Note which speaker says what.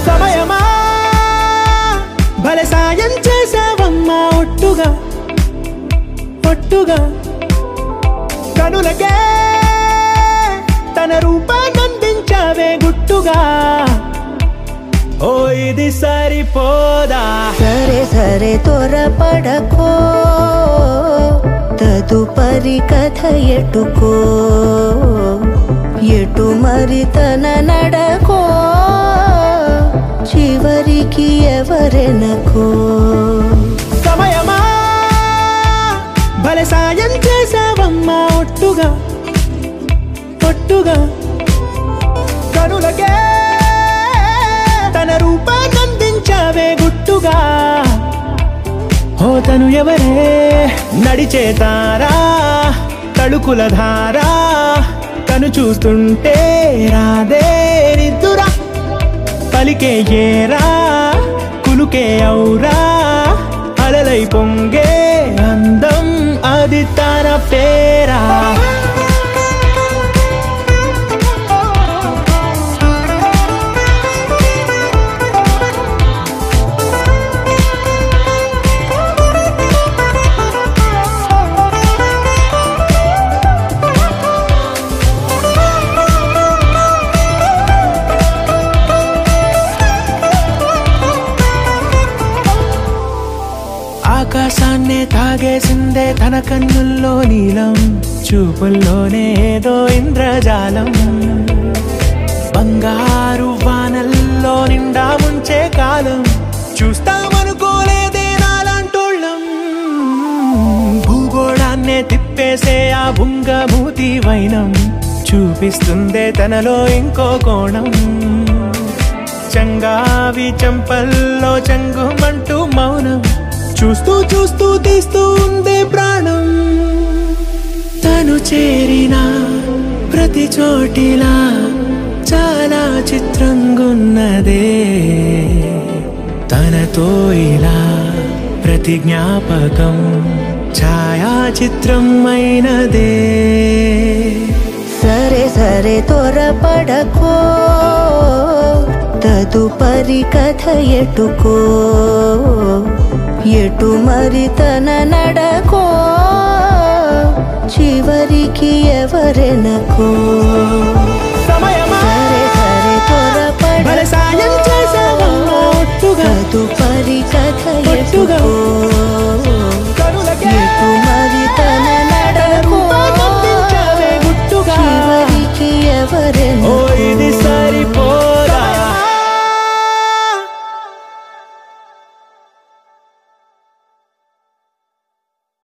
Speaker 1: సమయమా భలే సాయం చేసావమ్మా ఒట్టుగా ఒట్టుగా కనులకే తన రూపాన్నందించావే గుట్టుగా ఓ ఇది సరిపోదా
Speaker 2: సరే సరే త్వరపడకో తదుపరి కథ ఎటుకో ఎటు మరి తన నడకో చివరికి ఎవరెనకో
Speaker 1: సమయమా భలే సాయం చేసావమ్మా ఒట్టుగా ఒట్టుగా కనులకే తన రూపాన్నందించావే గుట్టుగా ఓ తను ఎవరే నడిచే తారా తడుకుల ధారా తను చూస్తుంటే రాదే నిద్దురా పలికే ఏరా కులుకే ఔరా అలలై పొంగే అందం అది తన పేరా ఆకాశాన్నే తాగేసిందే తన కన్నుల్లో నీలం చూపుల్లోనే ఏదో ఇంద్రజాలం బంగారు వానల్లో నిండా ముంచే కాలం చూస్తామనుకోలేదే నాలాంటోళ్ళం భూగోళాన్నే తిప్పేసే ఆ బుంగమూతి వైనం చూపిస్తుందే తనలో ఇంకో కోణం చంగావి చంపల్లో చంగుమంటూ మౌనం చూస్తూ చూస్తూ తీస్తూ ఉందే ప్రాణం తను చేరిన ప్రతి చోటిలా చాలా చిత్రంగున్నదే తనతో ఇలా ప్రతి జ్ఞాపకం ఛాయాచిత్రం అయినదే
Speaker 2: సరే సరే త్వరపడకో తదుపరి కథ ఎటుకో ఎటు మరి తన నడకో చివరికి ఎవరెనకో
Speaker 1: సమయమా
Speaker 2: సరే సరే త్వరపడకో
Speaker 1: సాయం చేసావమ్మా ఒట్టుగా
Speaker 2: తదుపరి కథ
Speaker 1: ఒట్టుగా
Speaker 2: ఎటుకో